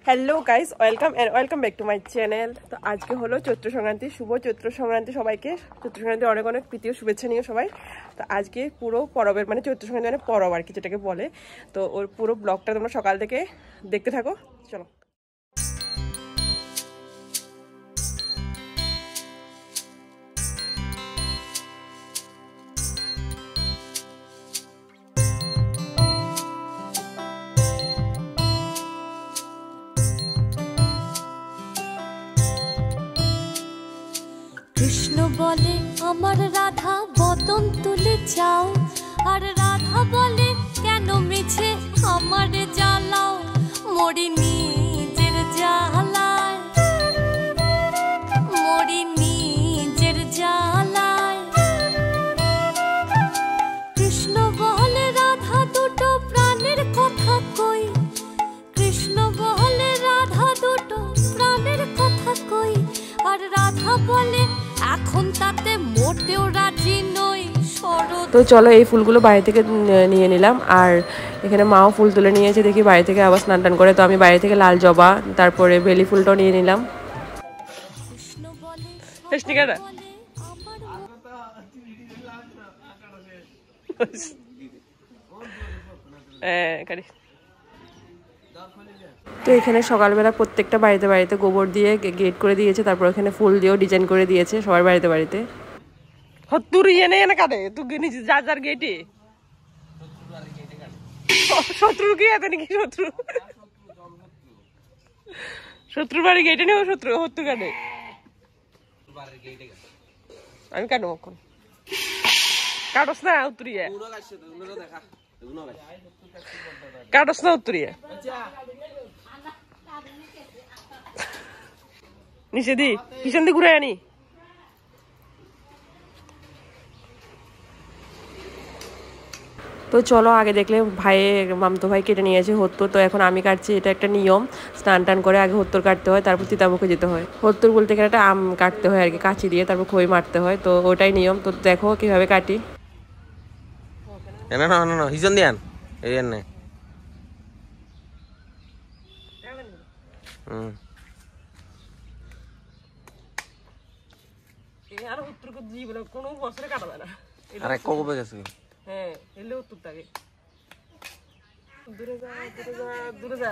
Hello guys, welcome back to my channel. তো আজকে হলো চৈত্র সংক্রান্তি, শুভ চৈত্র সংক্রান্তি। সবাইকে চৈত্র সংক্রান্তি অনেক অনেক প্রীতি ও শুভেচ্ছা নিয়ে সবাই। তো আজকে পুরো পরবের মানে চৈত্র সংক্রান্তি মানে পরব আর কি যেটাকে বলে। তো ওর পুরো ব্লগটা তোমরা সকাল থেকে দেখতে থাকো, চলো। কৃষ্ণ বলে আমার রাধা বদন তুলে চাও, আর রাধা বলে কেন মিছে আমার জ্বালাও, মরি নিজের জ্বালায়, মরি নিজের জ্বালায়। কৃষ্ণ বলে রাধা দুটো প্রাণের কথা কই, কৃষ্ণ বলে রাধা দুটো প্রাণের কথা কই, আর রাধা বলে এখন তাতে মোটেও রাজি নই। তো চলো এই ফুলগুলো বাড়ি থেকে নিয়ে নিলাম, আর এখানে মাও ফুল তুলে নিয়েছে, দেখি বাড়ি থেকে আবার স্নান টান করে। তো আমি বাইরে থেকে লাল জবা, তারপরে বেলি ফুলটাও নিয়ে নিলাম। তো এখানে সকালবেলা প্রত্যেকটা বাড়িতে বাড়িতে গোবর দিয়ে গেট করে দিয়েছে, তারপর এখানে ফুল দিয়েও ডিজাইন করে দিয়েছে সবার বাড়িতে বাড়িতে। শত্রু কি আছে নাকি? শত্রু বাড়ি গেটে নেই, শত্রু হত্যু কাটে। আমি কাটবো কখন? কাটস না উত্তরিয়ে, কাটস না উত্তরিয়ে নিচে দি পিছন দিয়ে ঘুরে আনি। তো চলো, আগে দেখলে মামতো ভাই কেটে নিয়েছে হত্তর, তো এখন আমি কাটছি। এটা একটা নিয়ম, স্নান টান করে আগে হত্তর কাটতে হয়, তারপর তিতামুখে যেতে হয়। হত্তর বলতে গেলে একটা আম কাটতে হয় আর কি, কাঁচি দিয়ে, তারপর খই মারতে হয়। তো ওটাই নিয়ম। তো দেখো কিভাবে কাটি। হিজন দিয়ান এই নে কোনো বছরে কাটা যায় না। আরে কবে গেছে? হ্যাঁ, এলে উত্তর থাকে। দূরে যা, দূরে যা, দূরে যা।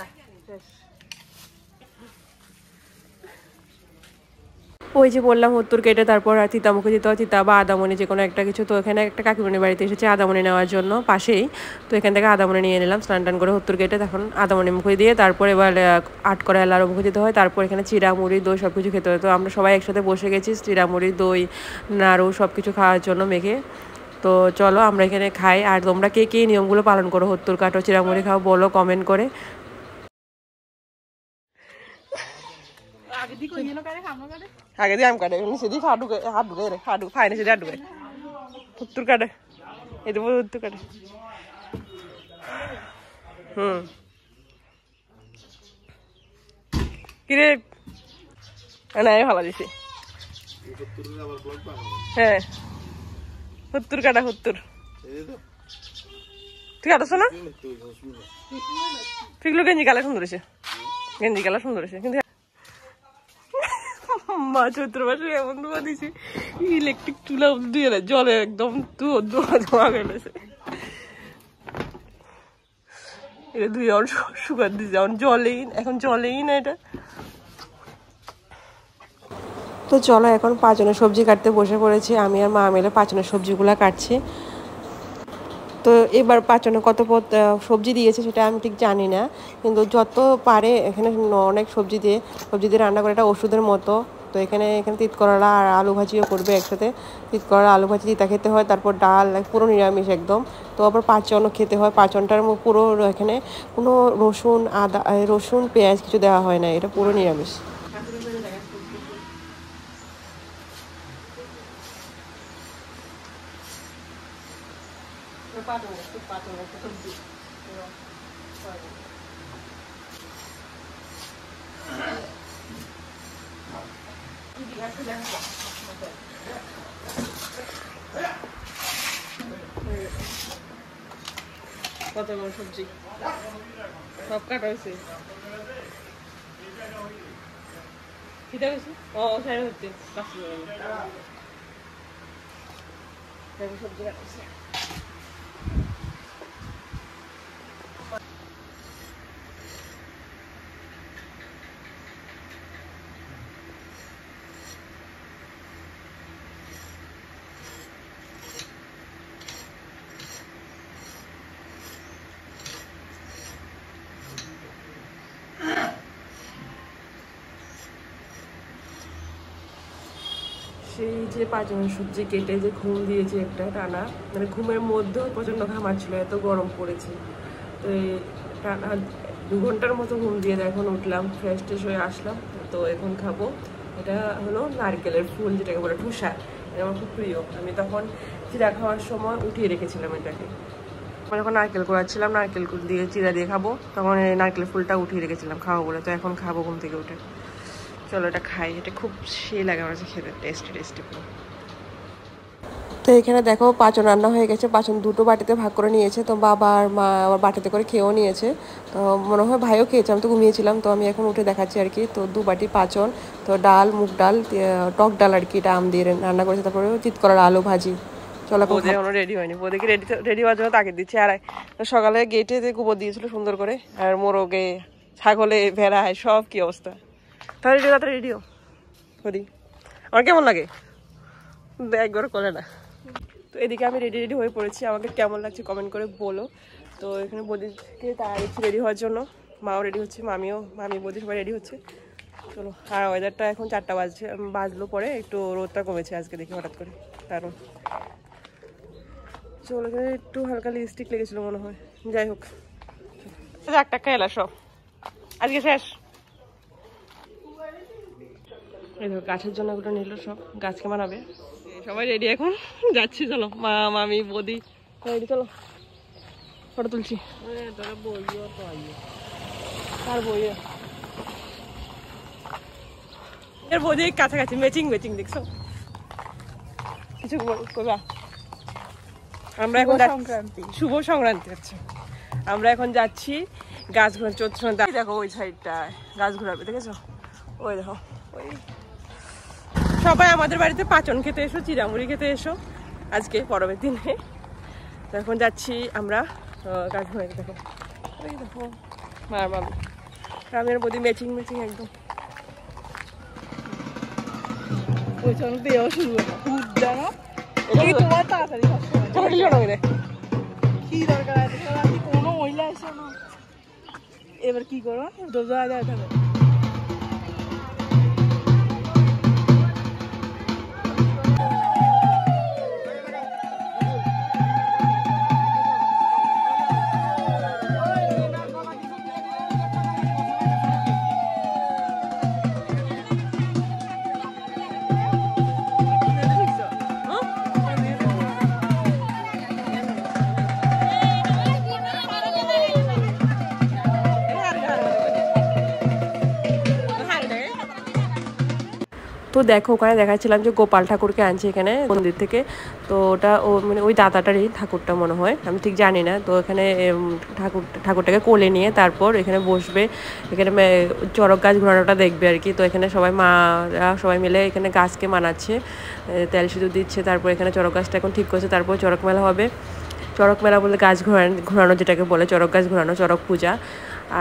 ওই যে বললাম হত্তর কেটে তারপর তিতামুখে যেতে হয়, তিতা বা আদামনি যে কোনো একটা কিছু। তো এখানে একটা কাকিমণির বাড়িতে এসেছে আদামনি নেওয়ার জন্য, পাশেই। তো এখান থেকে আদামনি নিয়ে নিলাম, স্নান টান করে হত্তর কেটে তখন আদামনি মুখে দিয়ে তারপর এবার আট করে এলারও মুখে যেতে হয়। তারপর এখানে চিড়া মুড়ি দই সব কিছু খেতে হয়। তো আমরা সবাই একসাথে বসে গেছি চিড়া মুড়ি দই নাড়ু সব কিছু খাওয়ার জন্য মেখে। তো চলো আমরা এখানে খাই। আর তোমরা কে কে নিয়মগুলো পালন করো, হত্তর কাটো চিড়ামুড়ি খাও, বলো কমেন্ট করে। আগে দিয়ে আম কাটে, নিচে দিয়ে হাত ঢুকে রে, হাত ফাই নিচে দিয়ে হাত ঢুকে হত্তর কাটে, এই তো হত্তর কাটে। কিরে না ভালো দিছি। হ্যাঁ, হত্তর কাটা, হত্তর। তুই কাটছ না? ঠিকলো গেঞ্জি কালার সুন্দর হয়েছে, গেঞ্জি কালার সুন্দর হয়েছে। কিন্তু মা চৈত্র মাসে এমন ধোয়া দিছে, ইলেকট্রিক চুলা দিয়ে জলে একদম ধোয়া ধোয়া গেছে। এটা ধুয়ে সুগার দিছে, এখন জলেই না এটা। তো চলো এখন পাঁচনের সবজি কাটতে বসে পড়েছি, আমি আর মা মিলে পাঁচনের সবজিগুলো কাটছি। তো এবার পাঁচনে কত সবজি দিয়েছে সেটা আমি ঠিক জানি না, কিন্তু যত পারে এখানে অনেক সবজি দিয়ে রান্না করে, এটা ওষুধের মতো। তো এখানে তিত করলা আর আলু ভাজিও করবে একসাথে। তিত করলা আলু ভাজি তিতা খেতে হয়, তারপর ডাল, পুরো নিরামিষ একদম। তো আবার পাঁচনও খেতে হয়, পাঁচনটার পুরো এখানে কোনো রসুন পেঁয়াজ কিছু দেওয়া হয় না, এটা পুরো নিরামিষ। কতগুলো সবজি সব কাটা হয়েছে। কিটা কইছি ও সাইড হচ্ছে কাছে দেখো সবজি কাটছে সেই যে পাঁচজনের সবজি কেটে যে ঘুম দিয়েছে একটা টানা মানে ঘুমের মধ্যেও প্রচণ্ড ঘামাচ্ছিল এত গরম পড়েছে তো এই টানা 2 ঘন্টার মতো ঘুম দিয়ে এখন উঠলাম ফ্রেশ ট্রেশ হয়ে আসলাম তো এখন খাবো এটা হলো নারকেলের ফুল যেটাকে বলে ঠোসা এটা আমার খুব প্রিয় আমি তখন চিরা খাওয়ার সময় উঠিয়ে রেখেছিলাম এটাকে আমি যখন নারকেল কুড়াচ্ছিলাম নারকেল দিয়ে চিরা দিয়ে খাবো তখন এই নারকেলের ফুলটা উঠিয়ে রেখেছিলাম খাবো বলে তো এখন খাবো ঘুম থেকে উঠে চলো এটা খাই এটা খুব সেই লাগে আমার কাছে খেতে টেস্টি টেস্টি তো এখানে দেখো পাঁচন রান্না হয়ে গেছে পাঁচন দুটো বাটিতে ভাগ করে নিয়েছে তো বাবা আর মা আবার বাটিতে করে খেয়েও নিয়েছে তো মনে হয় ভাইও খেয়েছে আমি তো ঘুমিয়েছিলাম তো আমি এখন উঠে দেখাচ্ছি আর কি তো 2 বাটি পাঁচন তো ডাল মুগ ডাল টক ডাল আর কি এটা আম দিয়ে রান্না করেছে তারপরে চিত করার আলু ভাজি চলো বোধে এখনো রেডি হয়নি বোধেকে রেডি হওয়ার জন্য তাকে দিচ্ছে আর সকালে গেটে যে গোবর দিয়েছিল সুন্দর করে আর মোরগে ছাগলে ভেড়ায় সব কি অবস্থা তাহলে রেডিও করি আমার কেমন লাগে একবার করে না তো এদিকে আমি রেডি হয়ে পড়েছি আমাকে কেমন লাগছে কমেন্ট করে বলো তো এখানে বদিকে তাড়াচ্ছি রেডি হওয়ার জন্য মাও রেডি হচ্ছে মামি বদি সবাই রেডি হচ্ছে চলো আর ওয়েদারটা এখন 4টা বাজলো পরে একটু রোদটা কমেছে আজকে দেখি হঠাৎ করে দারুণ চলো এখানে একটু হালকা লিপস্টিক লেগেছিলো মনে হয় যাই হোক একটা খেলা সব আজকে শেষ এই দেখো গাছের জন্য ওগুলো নিল সব গাছকে মানাবে সবাই রেডি এখন যাচ্ছি চলো মা মামি বদি রেডি চলো ফটো তুলছি আর বই এর বদি কাছাকাছি ম্যাচিং দেখছো কিছু করবা আমরা এখন সংক্রান্তি শুভ সংক্রান্তি হচ্ছে আমরা এখন যাচ্ছি গাছ ঘোরা চৈত্র দেখো ওই সাইডটায় গাছ ঘোরাবে দেখেছো ওই দেখো ওই সবাই আমাদের বাড়িতে পাঁচন খেতে এসো চিড়ামুড়ি খেতে এসো আজকে পরবের দিনে তো এখন যাচ্ছি আমরা গাছ ঘোরাতে দেখো ওই দেখো মার মামি গ্রামের বদি ম্যাচিং একদম ওই চলো দেওয়া শুরু কি দরকার আছে কোনো মহিলা এসো না এবার কি করো দোজা থাকো তো দেখো ওখানে দেখাচ্ছিলাম যে গোপাল ঠাকুরকে আনছে এখানে মন্দির থেকে তো ওটা ও মানে ওই দাদাটারই ঠাকুরটা মনে হয় আমি ঠিক জানি না তো এখানে ঠাকুরটাকে কোলে নিয়ে তারপর এখানে বসবে এখানে চড়ক গাছ ঘোরানোটা দেখবে আর কি তো এখানে সবাই মারা সবাই মিলে এখানে গাছকে মানাচ্ছে তেল সিঁদুর দিচ্ছে তারপর এখানে চড়ক গাছটা এখন ঠিক করছে তারপর চড়ক মেলা হবে চড়ক মেলা বলে গাছ ঘোরানো যেটাকে বলে চড়ক গাছ ঘোরানো চড়ক পূজা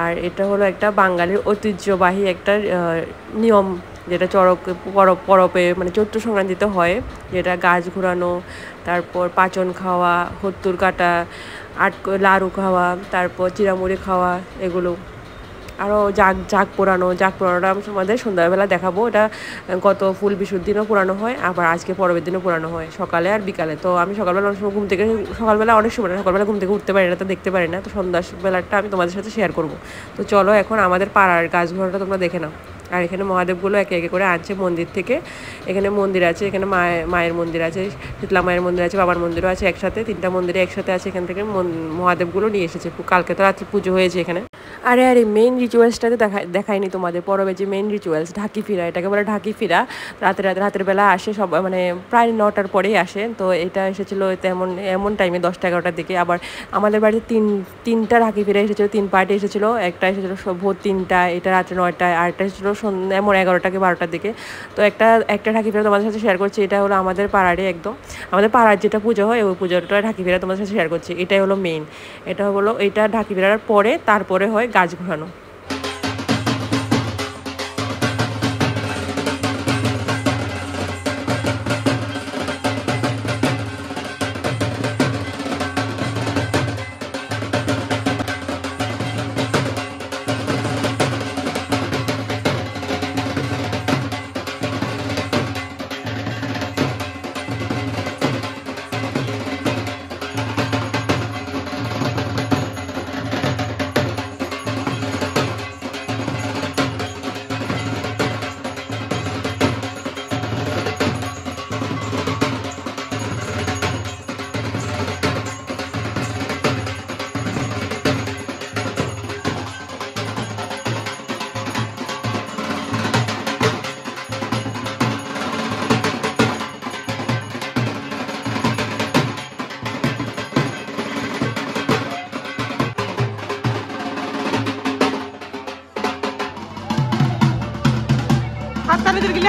আর এটা হলো একটা বাঙালির ঐতিহ্যবাহী একটা নিয়ম যেটা চড়ক পরবে মানে চৈত্র সংক্রান্তিতে হয় যেটা গাছ ঘোরানো তারপর পাঁচন খাওয়া হত্তুর কাটা লাড়ু খাওয়া তারপর চিড়ামুড়ি খাওয়া এগুলো আরও জাগ পোড়ানোটা আমাদের সন্ধ্যাবেলা দেখাবো এটা গত ফুল বিশুর দিনও পোড়ানো হয় আবার আজকে পরবের দিনও পোড়ানো হয় সকালে আর বিকালে তো আমি সকালবেলা অনেক সময় সকালবেলা অনেক সময় সকালবেলা ঘুম থেকে উঠতে পারি না তো দেখতে পারি না তো সন্ধ্যাবেলাটা আমি তোমাদের সাথে শেয়ার করবো তো চলো এখন আমাদের পাড়ার গাছ ঘোরানোটা তোমরা দেখে নাও আর এখানে মহাদেবগুলো একে একে করে আনছে মন্দির থেকে এখানে মন্দির আছে এখানে মায়ের মন্দির আছে শীতলা মায়ের মন্দির আছে বাবার মন্দিরও আছে একসাথে 3টা মন্দিরে একসাথে আছে এখান থেকে মহাদেবগুলো নিয়ে এসেছে কালকে তো রাত্রে পুজো হয়েছে এখানে আরে মেইন রিচুয়ালসটাতে দেখায়নি তোমাদের পরবে যে মেইন রিচুয়ালস ঢাকি ফিরা এটাকে বলে ঢাকি ফিরা রাতের বেলা আসে সব মানে প্রায় 9টার পরেই আসে তো এটা এসেছিলো এমন টাইমে 10টা-11টার দিকে আবার আমাদের বাড়িতে তিনটা ঢাকি ফিরা এসেছিলো 3 পার্টি এসেছিলো একটা এসেছিলো ভোর 3টা এটা রাত্রে 9টায় আর একটা এসেছিলো এমন 11টা কি 12টার দিকে। তো একটা ঢাকি পিঠা তোমাদের সাথে শেয়ার করছি। এটা হলো আমাদের পাড়ারই একদম, আমাদের পাড়ার যেটা পুজো হয় ওই পুজোটা ঢাকি পিঠা তোমাদের সাথে শেয়ার করছি। এটাই হলো মেইন। এটা ঢাকি পিঠার পরে তারপরে হয় গাছ ঘোরানো।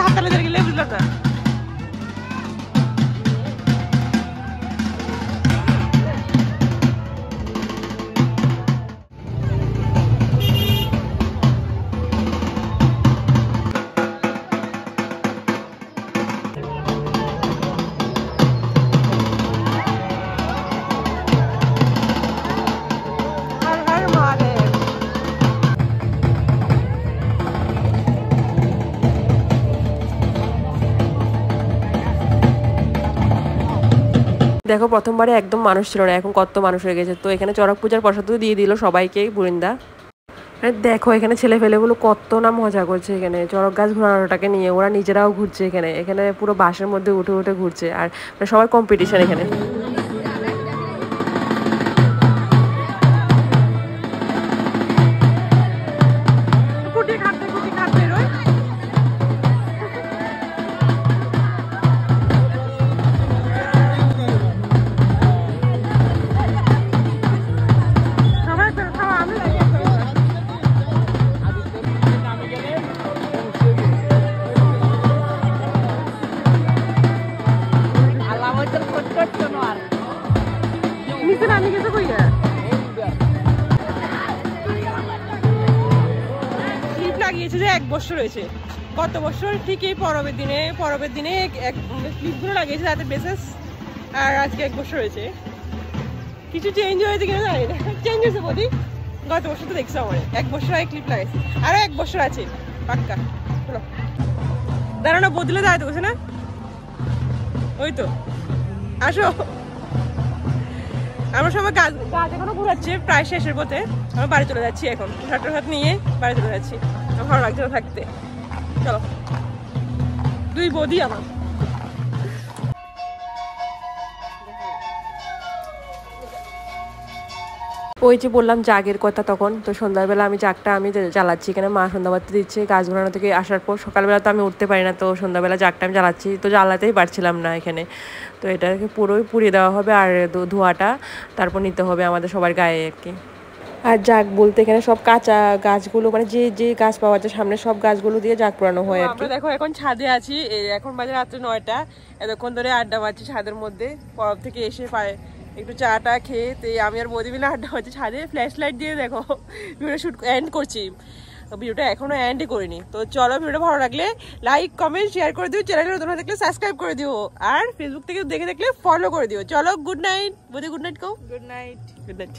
হাততালি দিয়ে গেলে বুঝলাম না। দেখো প্রথমবারে একদম মানুষ ছিল না, এখন কত মানুষ হয়ে গেছে। তো এখানে চড়ক পূজার প্রসাদ দিয়ে দিল সবাইকে বুরিন্দা। দেখো এখানে ছেলে ফেলেগুলো কত না মজা করছে, এখানে চড়ক গাছ ঘোরানোটাকে নিয়ে ওরা নিজেরাও ঘুরছে। এখানে পুরো বাসের মধ্যে উঠে উঠে ঘুরছে, আর সবার কম্পিটিশন এখানে। লাগিয়েছে যে 1 বছর হয়েছে, গত বছর ঠিক এই পরবের দিনে ক্লিপগুলো লাগিয়েছে যাতে বেসেস, আর আজকে 1 বছর হয়েছে। কিছু চেঞ্জ হয়েছে কিনা জানি না, চেঞ্জ হয়েছে বলি। গত বছর তো দেখছো আমার 1 বছর আগে ক্লিপ লাগাইছে, আরো 1 বছর আছে পাক্কা। দাঁড়ানো বদলে দাঁড়াতে বসে না, ওই তো আসো। আমরা সবাই গাছ এখনো ঘুরাচ্ছে, প্রায় শেষের পথে। আমরা বাড়ি চলে যাচ্ছি এখন, হাট নিয়ে বাড়ি চলে যাচ্ছি। ভালো লাগছে না থাকতে, চলো। 2 বৌদি আমার। ওই যে বললাম জাগের কথা তখন, তো সন্ধ্যাবেলা আমি জাগটা জ্বালাচ্ছি। এখানে মা সন্ধ্যাবাতি দিচ্ছে গাছ ঘোরানো থেকে আসার পর। সকালবেলা তো আমি উঠতে পারি না, তো সন্ধ্যাবেলা জাগটা আমি জ্বালাচ্ছি, তো জ্বালাতেই পারছিলাম না এখানে। তো এটাকে পুরোই পুড়িয়ে দেওয়া হবে, আর ধোঁয়াটা তারপর নিতে হবে আমাদের সবার গায়ে আর কি। আর জাগ বলতে এখানে সব কাঁচা গাছগুলো, মানে যে গাছ পাওয়া যায় সামনে সব গাছগুলো দিয়ে জাগ পোড়ানো হয় আর কি। দেখো এখন ছাদে আছি, এখন বাজে রাত্রে 9টা। এতক্ষণ ধরে আড্ডা মারছি ছাদের মধ্যে। পরব থেকে এসে একটু চাটা খেয়ে আমি আর বৌদি মিলে আড্ডা মারছি ছাদে। ফ্ল্যাশ লাইট দিয়ে দেখো ভিডিও শুট এন্ড করছি। ভিডিওটা এখনো এন্ডই করিনি। তো চলো, ভিডিওটা ভালো লাগলে লাইক কমেন্ট শেয়ার করে দিও, চ্যানেলে নতুন দেখলে সাবস্ক্রাইব করে দিও, আর ফেসবুক থেকে দেখে দেখলে ফলো করে দিও। চলো, গুড নাইট বৌদি, গুড নাইট কও। Good night.